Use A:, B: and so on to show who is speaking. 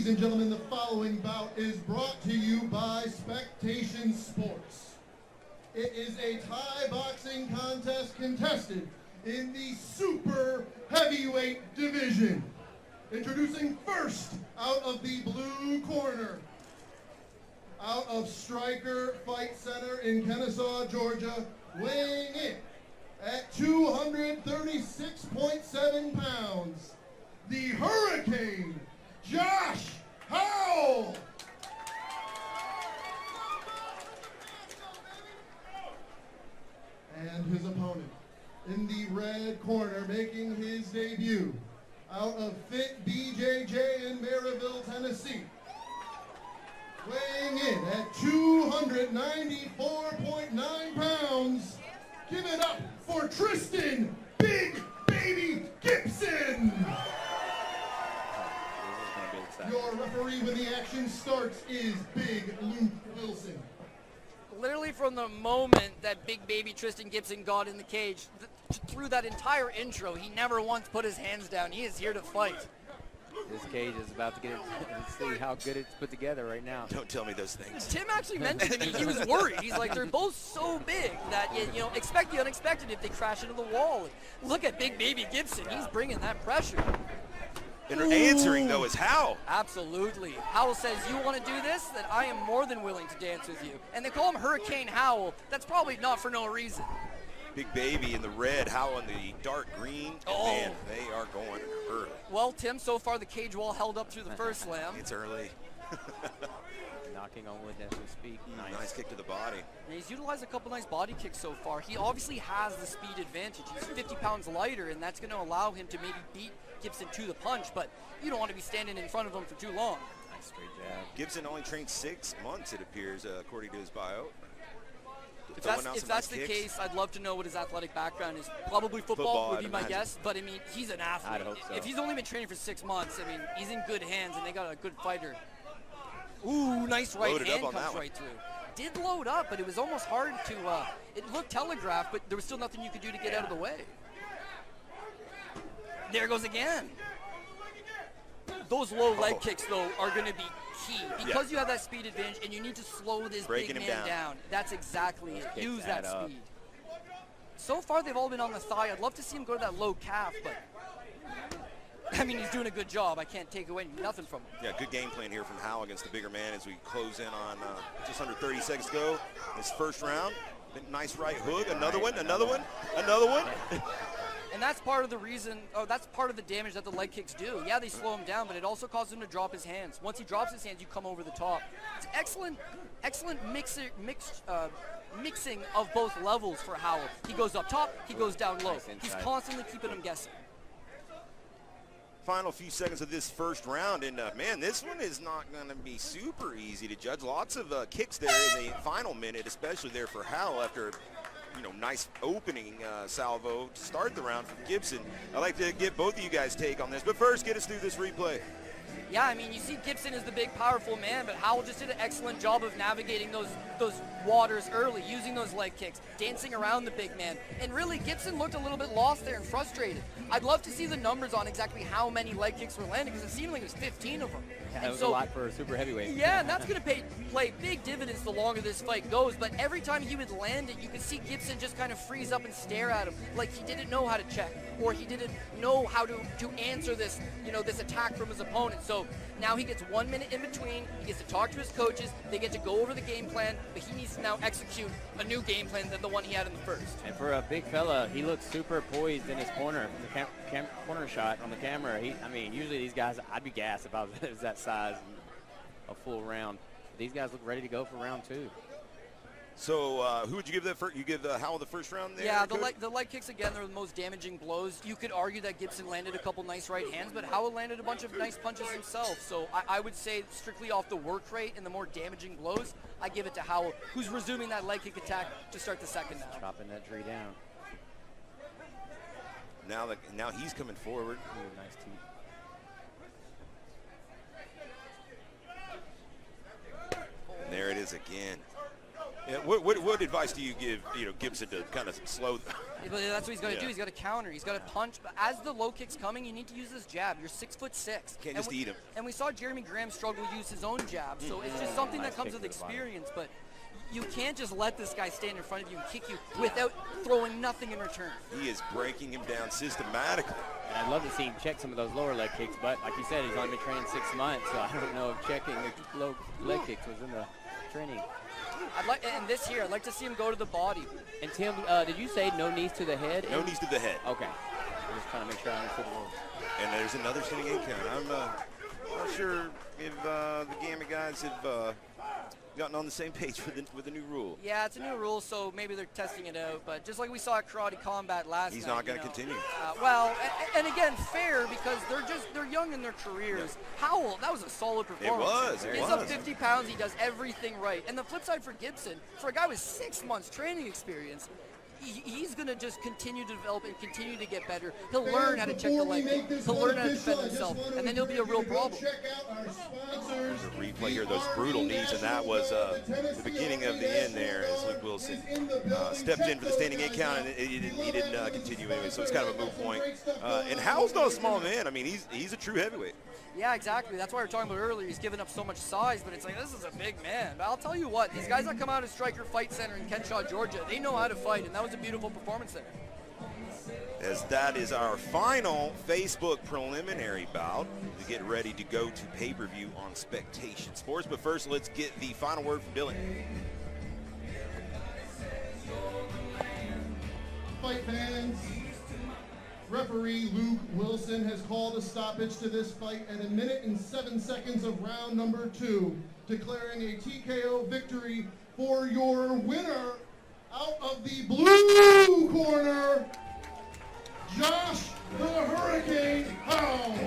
A: Ladies and gentlemen, the following bout is brought to you by Spectation Sports. It is a Thai boxing contest contested in the super heavyweight division. Introducing first, out of the blue corner, out of Stryker Fight Center in Kennesaw, Georgia, weighing in at 236.7 pounds, the Hurricane, Josh Howell. And his opponent, in the red corner, making his debut, out of Fit BJJ in Maryville, Tennessee, weighing in at 294.9 pounds. Give it up for Triston Big Baby Gipson. Your referee when the action starts is Big Luke Wilson.
B: Literally from the moment that Big Baby Triston Gipson got in the cage, through that entire intro, he never once put his hands down. He is here to fight.
C: This cage is about to get it. Let's see how good it's put together right now.
D: Don't tell me those things.
B: Tim actually mentioned to me he was worried. He's like, they're both so big that, you know, expect the unexpected if they crash into the wall. Look at Big Baby Gipson. He's bringing that pressure.
D: And answering, though, is Howell.
B: Absolutely. Howell says, you want to do this? Then I am more than willing to dance with you. And they call him Hurricane Howell. That's probably not for no reason.
D: Big Baby in the red, Howell in the dark green.
B: Oh.
D: Man, they are going early.
B: Well, Tim, so far the cage wall held up through the first slam.
D: It's early.
C: Knocking on wood as we speak.
D: Nice kick to the body.
B: And he's utilized a couple nice body kicks so far. He obviously has the speed advantage. He's 50 pounds lighter, and that's going to allow him to maybe beat Gipson to the punch, but you don't want to be standing in front of him for too long.
C: Nice straight jab.
D: Gipson only trained 6 months, it appears, according to his bio.
B: If that's the case, I'd love to know what his athletic background is. Probably football would be my guess, but I mean, he's an athlete.
C: I'd hope so.
B: If he's only been training for 6 months, I mean, he's in good hands, and they got a good fighter. Ooh, nice right hand comes right through. Did load up, but it was almost hard to, it looked telegraphed, but there was still nothing you could do to get out of the way. There goes again. Those low leg kicks, though, are going to be key. Because you have that speed advantage and you need to slow this big man down. That's exactly it. Use that speed. So far, they've all been on the thigh. I'd love to see him go to that low calf, but I mean, he's doing a good job. I can't take away nothing from him.
D: Yeah, good game plan here from Howell against the bigger man as we close in on just under 30 seconds to go. This first round, nice right hook, another one.
B: And that's part of the reason, that's part of the damage that the leg kicks do. Yeah, they slow him down, but it also causes him to drop his hands. Once he drops his hands, you come over the top. It's excellent mixing of both levels for Howell. He goes up top, he goes down low. He's constantly keeping him guessing.
D: Final few seconds of this first round, and man, this one is not going to be super easy to judge. Lots of kicks there in the final minute, especially there for Howell after, you know, nice opening salvo to start the round from Gipson. I'd like to get both of you guys' take on this, but first, get us through this replay.
B: Yeah, I mean, you see Gipson is the big, powerful man, but Howell just did an excellent job of navigating those waters early, using those leg kicks, dancing around the big man. And really, Gipson looked a little bit lost there and frustrated. I'd love to see the numbers on exactly how many leg kicks were landing, because it seemed like it was 15 of them.
C: Yeah, that was a lot for a super heavyweight.
B: Yeah, and that's going to play big dividends the longer this fight goes. But every time he would land it, you could see Gipson just kind of freeze up and stare at him like he didn't know how to check, or he didn't know how to answer this, you know, this attack from his opponent. So now he gets 1 minute in between. He gets to talk to his coaches. They get to go over the game plan, but he needs to now execute a new game plan than the one he had in the first.
C: And for a big fella, he looks super poised in his corner. The corner shot on the camera. I mean, usually these guys, I'd be gassed if I was that size a full round. These guys look ready to go for round 2.
D: So who would you give that first? You give Howell the first round there?
B: Yeah, the leg kicks, again, they're the most damaging blows. You could argue that Gipson landed a couple nice right hands, but Howell landed a bunch of nice punches himself. So I would say strictly off the work rate and the more damaging blows, I give it to Howell, who's resuming that leg kick attack to start the second now.
C: Chopping that tree down.
D: Now he's coming forward.
C: Ooh, nice teeth.
D: And there it is again. Yeah, what advice do you give, Gipson to kind of slow?
B: But that's what he's got to
D: Yeah.
B: do. He's got to counter. He's got to punch. But as the low kick's coming, you need to use this jab. You're 6'6".
D: Can't just eat him.
B: And we saw Jeremy Graham struggle to use his own jab. So it's just something that comes with experience. But you can't just let this guy stand in front of you and kick you without throwing nothing in return.
D: He is breaking him down systematically.
C: And I'd love to see him check some of those lower leg kicks, but like you said, he's only been training 6 months, so I don't know if checking the low leg kicks was in the training.
B: I'd like to see him go to the body.
C: And Tim, did you say no knees to the head?
D: No knees to the head.
C: Okay. I'm just trying to make sure I understood the rules.
D: And there's another standing 8 count. I'm not sure if the Gamma guys have gotten on the same page with the new rule.
B: Yeah, it's a new rule, so maybe they're testing it out. But just like we saw at Karate Combat last night.
D: He's not going to continue.
B: Well, and again, fair because they're young in their careers. Yeah. Howell, that was a solid performance.
D: It
B: He's
D: was.
B: up 50 pounds. He does everything right. And the flip side for Gipson, for a guy with 6 months training experience, he's going to just continue to develop and continue to get better. He'll learn how to check the leg kick. He'll learn how to defend himself. And then he'll be a real problem.
D: There's a replay here, those brutal knees, and that was the beginning of the end there as Luke Wilson stepped in for the standing 8 count, and he didn't continue anyway, so it's kind of a moot point. And Howell's not a small man. I mean, he's a true heavyweight.
B: Yeah, exactly. That's why we were talking about earlier. He's given up so much size, but it's like, this is a big man. But I'll tell you what, these guys that come out of Stryker Fight Center in Kenshaw, Georgia, they know how to fight, and that was a beautiful performance there.
D: As that is our final Facebook preliminary bout. We get ready to go to pay-per-view on Spectation Sports. But first, let's get the final word from Billy.
A: Fight fans, referee Luke Wilson has called a stoppage to this fight at 1 minute and 7 seconds of round number 2, declaring a TKO victory for your winner out of the blue corner, Josh the Hurricane Howell.